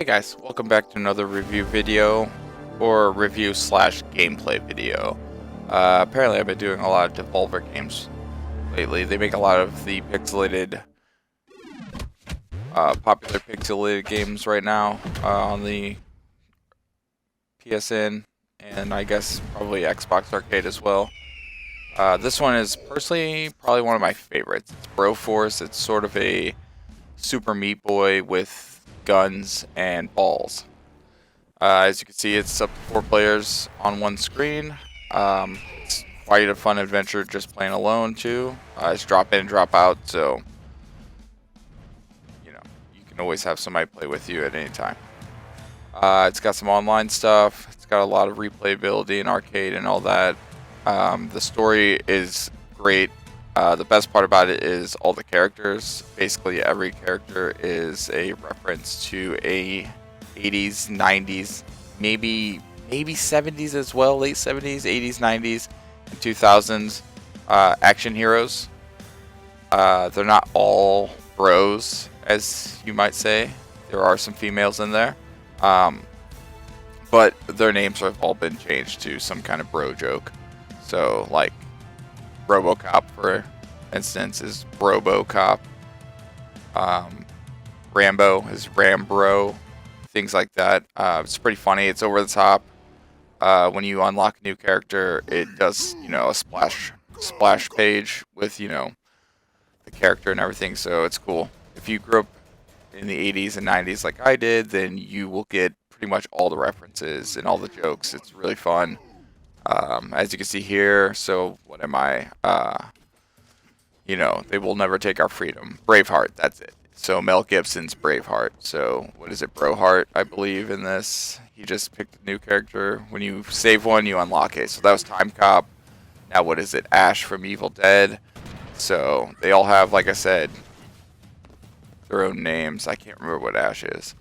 Guys, welcome back to another review video, or review slash gameplay video. Apparently I've been doing a lot of Devolver games lately. They make a lot of the pixelated, popular pixelated games right now on the PSN, and I guess probably Xbox Arcade as well. This one is personally probably one of my favorites. It's Broforce. It's sort of a Super Meat Boy with guns and balls. As you can see, it's up to 4 players on one screen. It's quite a fun adventure just playing alone too. It's drop in, drop out, so you can always have somebody play with you at any time. It's got some online stuff. It's got a lot of replayability and arcade and all that. The story is great. The best part about it is all the characters. Basically, every character is a reference to a 80s, 90s, maybe 70s as well, late 70s, 80s, 90s, and 2000s action heroes. They're not all bros, as you might say. There are some females in there, but their names have all been changed to some kind of bro joke. So, like, RoboCop, for instance, is Brobocop. Rambo is Rambro. Things like that. It's pretty funny. It's over the top. When you unlock a new character, it does, a splash page with, the character and everything. So it's cool. If you grew up in the 80s and 90s like I did, then you will get pretty much all the references and all the jokes. It's really fun. As you can see here, so what am I? They will never take our freedom. Braveheart, that's it. So Mel Gibson's Braveheart. So what is it? Broheart, I believe, in this. He just picked a new character. When you save one, you unlock it. So that was Time Cop. Now what is it? Ash from Evil Dead. So they all have, like I said, their own names. I can't remember what Ash is.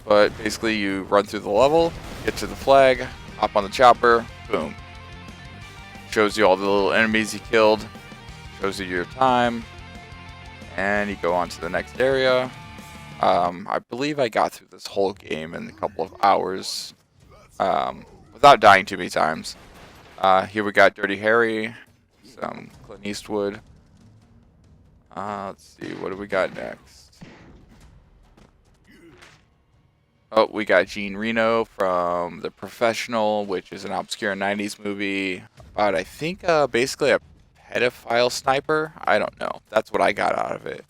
But basically you run through the level, get to the flag, hop on the chopper, boom. Shows you all the little enemies you killed, shows you your time, and you go on to the next area. I believe I got through this whole game in a couple of hours without dying too many times. Here we got Dirty Harry, some Clint Eastwood. Let's see, what do we got next? Oh, we got Jean Reno from The Professional, which is an obscure 90s movie about, I think, basically a pedophile sniper. I don't know. That's what I got out of it.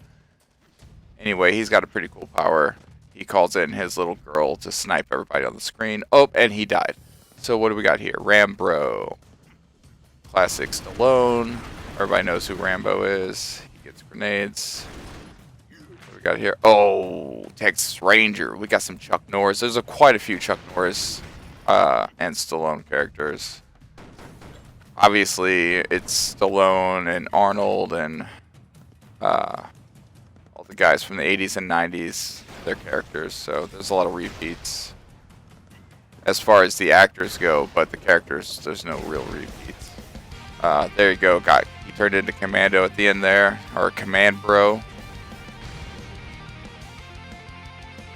Anyway, he's got a pretty cool power. He calls in his little girl to snipe everybody on the screen. Oh, and he died. So what do we got here? Rambro. Classic Stallone. Everybody knows who Rambo is. He gets grenades. We got here. Oh, Texas Ranger. We got some Chuck Norris. There's quite a few Chuck Norris and Stallone characters. Obviously, it's Stallone and Arnold and all the guys from the 80s and 90s, their characters. So there's a lot of repeats as far as the actors go, but the characters, there's no real repeats. There you go. He turned into Commando at the end there, or Command Bro.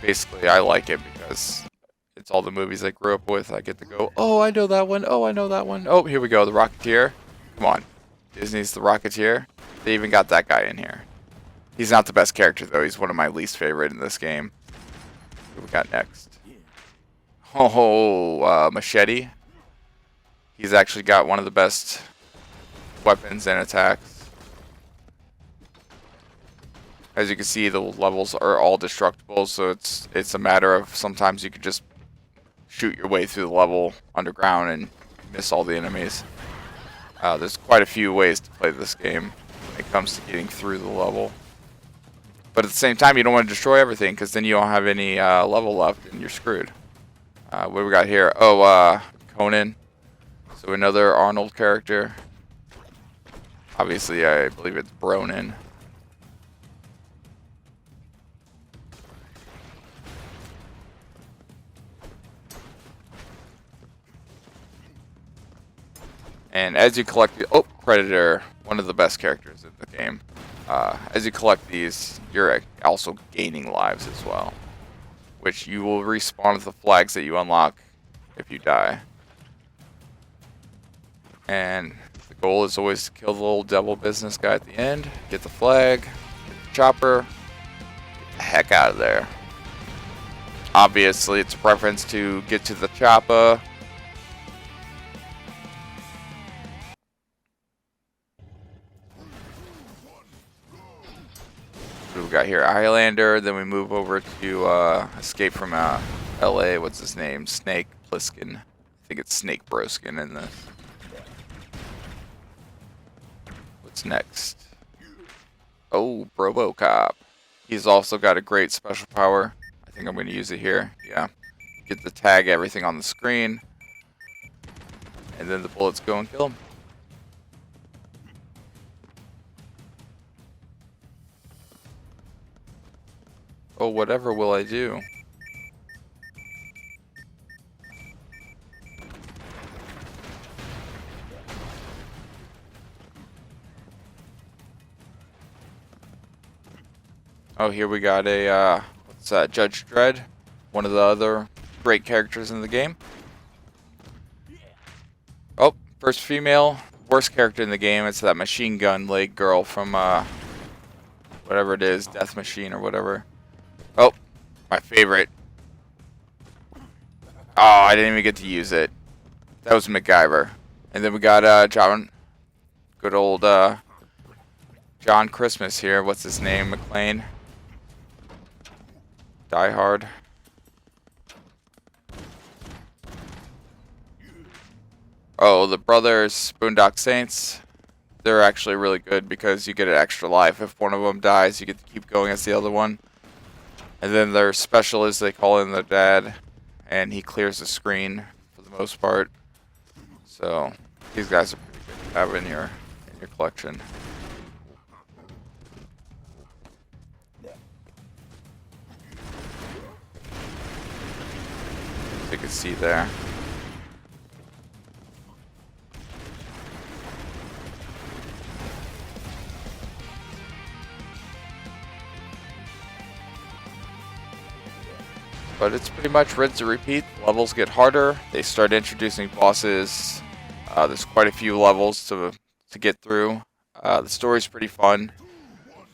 Basically, I like it because it's all the movies I grew up with. I get to go, oh, I know that one. Oh, I know that one. Oh, here we go, The Rocketeer. Come on. Disney's The Rocketeer. They even got that guy in here. He's not the best character, though. He's one of my least favorite in this game. What we got next? Oh, Machete. He's actually got one of the best weapons and attacks. As you can see, the levels are all destructible, so it's a matter of sometimes you can just shoot your way through the level underground and miss all the enemies. There's quite a few ways to play this game when it comes to getting through the level. But at the same time, you don't want to destroy everything, because then you don't have any level left and you're screwed. What do we got here? Oh, Conan. So another Arnold character. Obviously, I believe it's Bronin. And as you collect, oh, Predator, one of the best characters in the game. As you collect these, you're also gaining lives as well, which you will respawn with the flags that you unlock if you die. And the goal is always to kill the little devil business guy at the end, get the flag, get the chopper, get the heck out of there. Obviously, it's a preference to get to the chopper. What do we got here? Highlander, then we move over to Escape from LA. What's his name? Snake Plissken. I think it's Snake Broskin in this. What's next? Oh, Robocop. He's also got a great special power. I think I'm going to use it here. Yeah. Get to tag everything on the screen. And then the bullets go and kill him. Oh, whatever will I do? Oh, here we got a, what's that, Judge Dredd, one of the other great characters in the game. Oh, first female, worst character in the game, it's that machine gun leg girl from, whatever it is, Death Machine or whatever. Oh, my favorite. Oh, I didn't even get to use it. That was MacGyver. And then we got, John, good old, John Christmas here, what's his name, McClane. Die Hard. Oh, the brothers Boondock Saints. They're actually really good because you get an extra life. If one of them dies, you get to keep going as the other one. And then their special is they call in their dad, and he clears the screen for the most part. So these guys are pretty good to have in your collection. You can see there. But it's pretty much rinse and repeat. Levels get harder. They start introducing bosses. There's quite a few levels to get through. The story's pretty fun.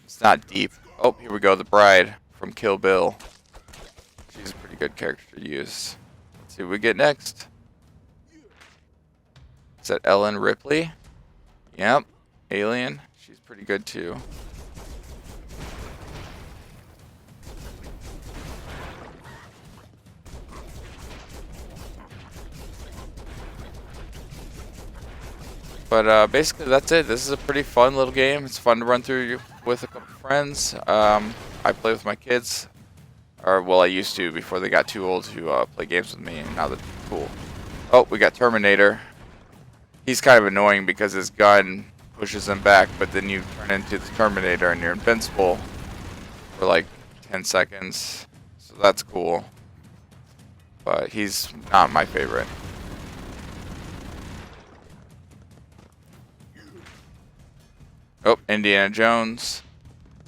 It's not deep. Oh, here we go. The bride from Kill Bill. She's a pretty good character to use. Let's see what we get next. Is that Ellen Ripley? Yep. Alien. She's pretty good too. But basically that's it. This is a pretty fun little game. It's fun to run through with a couple friends. I play with my kids. Or, well, I used to before they got too old to play games with me, and now they're cool. Oh, we got Terminator. He's kind of annoying because his gun pushes him back, but then you turn into the Terminator and you're invincible for like 10 seconds. So that's cool. But he's not my favorite. Oh, Indiana Jones.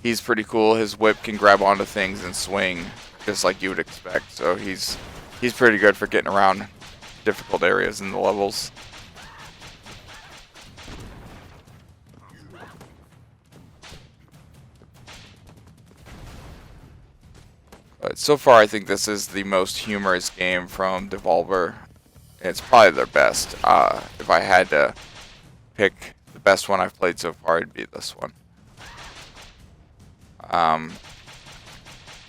He's pretty cool. His whip can grab onto things and swing, just like you would expect. So he's pretty good for getting around difficult areas in the levels. But so far, I think this is the most humorous game from Devolver. It's probably their best. If I had to pick the best one I've played so far, it'd be this one.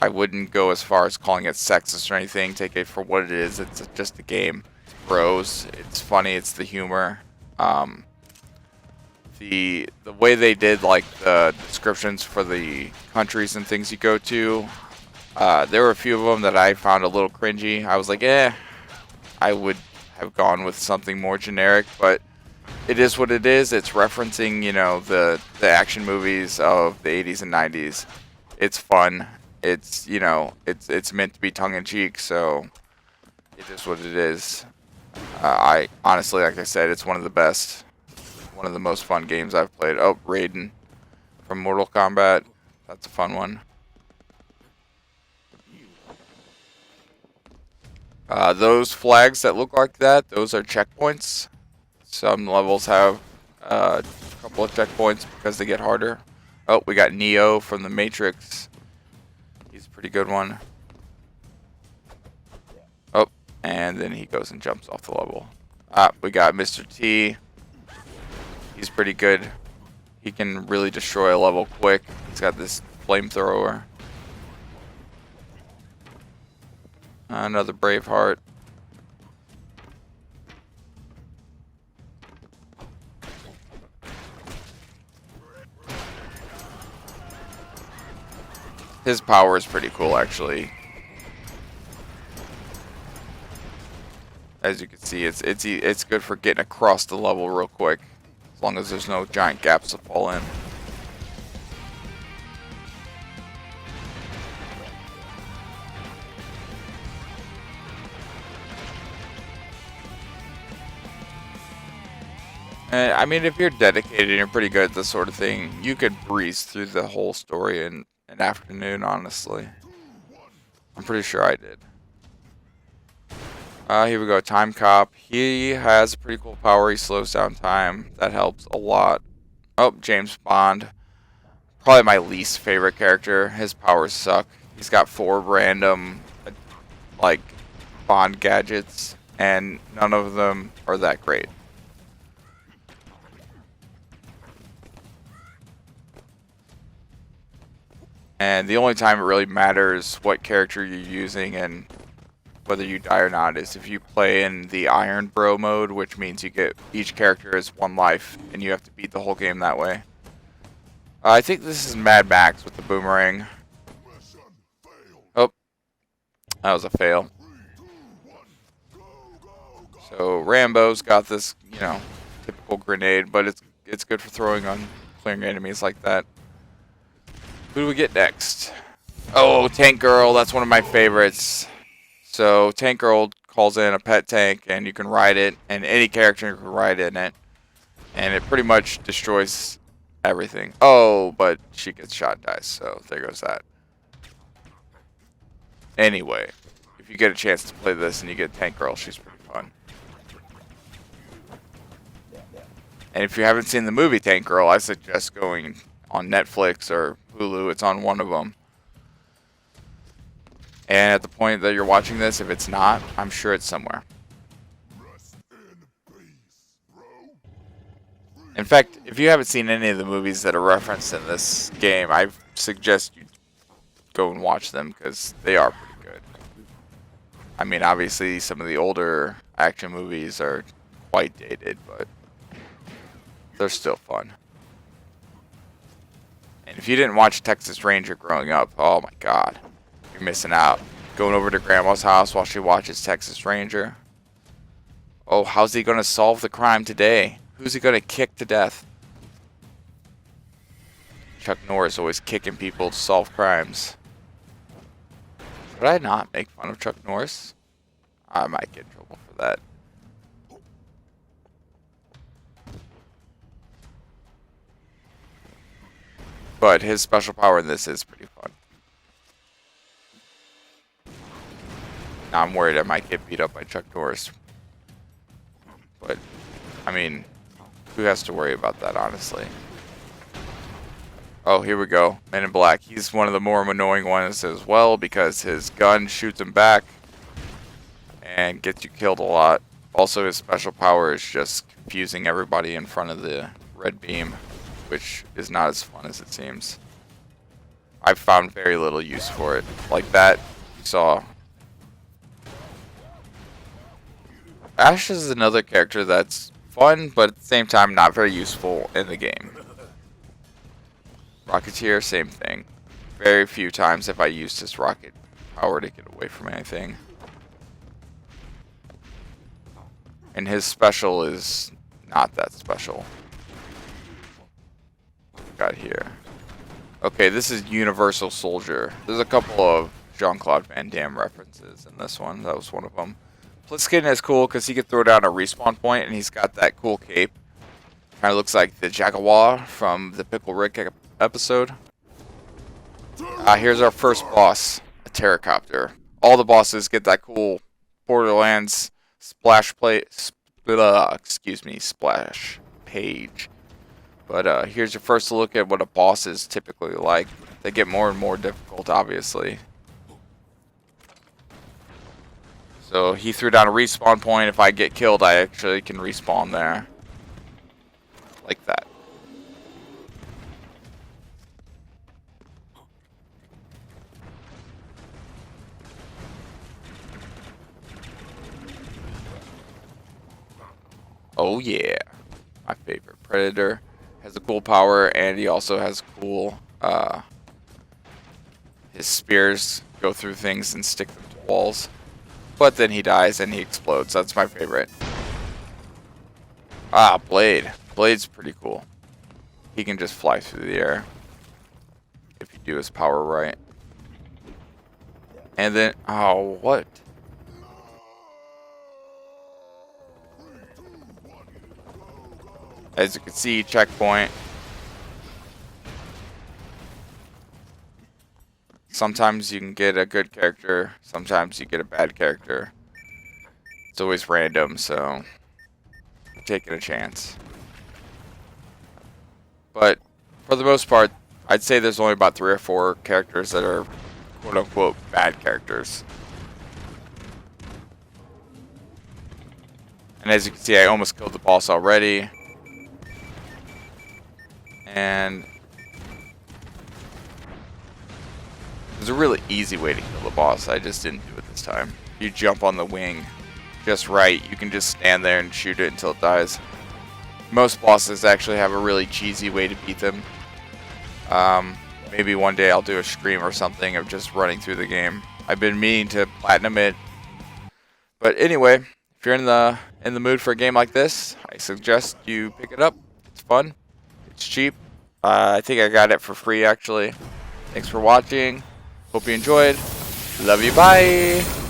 I wouldn't go as far as calling it sexist or anything. Take it for what it is. It's just a game. It's bros. It's funny. It's the humor. The way they did like the descriptions for the countries and things you go to. There were a few of them that I found a little cringy. I was like, I would have gone with something more generic, but it is what it is. It's referencing, you know, the action movies of the 80s and 90s. It's fun. It's, you know, it's meant to be tongue-in-cheek, so it is what it is. I honestly, like I said, it's one of the best, one of the most fun games I've played. Oh, Raiden from Mortal Kombat. That's a fun one. Those flags that look like that, those are checkpoints. Some levels have a couple of checkpoints because they get harder. Oh, we got Neo from the Matrix. He's a pretty good one. Oh, and then he goes and jumps off the level. We got Mr. T. He's pretty good. He can really destroy a level quick. He's got this flamethrower. Another Braveheart. His power is pretty cool, actually. As you can see, it's good for getting across the level real quick, as long as there's no giant gaps to fall in. And, I mean, if you're dedicated and you're pretty good at this sort of thing, you could breeze through the whole story in an afternoon, honestly. I'm pretty sure I did. Here we go, Time Cop. He has a pretty cool power. He slows down time. That helps a lot. Oh, James Bond. Probably my least favorite character. His powers suck. He's got 4 random, like, Bond gadgets, and none of them are that great. And the only time it really matters what character you're using and whether you die or not is if you play in the Iron Bro mode, which means you get each character is 1 life and you have to beat the whole game that way. I think this is Mad Max with the boomerang. Oh, that was a fail. So Rambo's got this, you know, typical grenade, but it's good for throwing on clearing enemies like that. Who do we get next? Oh, Tank Girl. That's one of my favorites. So Tank Girl calls in a pet tank, and you can ride it, and any character can ride in it, and it pretty much destroys everything. Oh, but she gets shot and dies, so there goes that. Anyway, if you get a chance to play this and you get Tank Girl, she's pretty fun. And if you haven't seen the movie Tank Girl, I suggest going on Netflix or Hulu. It's on one of them. And at the point that you're watching this, if it's not, I'm sure it's somewhere. In fact, if you haven't seen any of the movies that are referenced in this game, I suggest you go and watch them because they are pretty good. I mean, obviously, some of the older action movies are quite dated, but they're still fun. And if you didn't watch Texas Ranger growing up, oh my god, you're missing out. Going over to Grandma's house while she watches Texas Ranger. Oh, how's he going to solve the crime today? Who's he going to kick to death? Chuck Norris always kicking people to solve crimes. Should I not make fun of Chuck Norris? I might get in trouble for that. But his special power in this is pretty fun. Now I'm worried I might get beat up by Chuck Norris. But, I mean, who has to worry about that, honestly? Oh, here we go. Men in Black. He's one of the more annoying ones as well because his gun shoots him back and gets you killed a lot. Also, his special power is just confusing everybody in front of the red beam, which is not as fun as it seems. I've found very little use for it. Like that, you saw. Ash is another character that's fun, but at the same time not very useful in the game. Rocketeer, same thing. Very few times have I used his rocket power to get away from anything. And his special is not that special. Got here. Okay, this is Universal Soldier. There's a couple of Jean-Claude Van Damme references in this one. That was one of them. Pliskin is cool because he could throw down a respawn point, and he's got that cool cape. Kind of looks like the Jaguar from the Pickle Rick episode. Here's our first boss, a pterocopter. All the bosses get that cool Borderlands splash splash page. But here's your first look at what a boss is typically like. They get more and more difficult, obviously. So he threw down a respawn point. If I get killed, I actually can respawn there. Like that. Oh yeah. My favorite predator. Has a cool power, and he also has cool, his spears go through things and stick them to walls. But then he dies and he explodes. That's my favorite. Blade. Blade's pretty cool. He can just fly through the air if you do his power right. And then, oh, what? As you can see, checkpoint. Sometimes you can get a good character, sometimes you get a bad character. It's always random, so I'm taking a chance. But for the most part, I'd say there's only about 3 or 4 characters that are quote-unquote bad characters. And as you can see, I almost killed the boss already. And there's a really easy way to kill the boss. I just didn't do it this time. You jump on the wing just right. You can just stand there and shoot it until it dies. Most bosses actually have a really cheesy way to beat them. Maybe one day I'll do a stream or something of just running through the game. I've been meaning to platinum it. But anyway, if you're in the mood for a game like this, I suggest you pick it up. It's fun. It's cheap. I think I got it for free actually. Thanks for watching. Hope you enjoyed. Love you. Bye.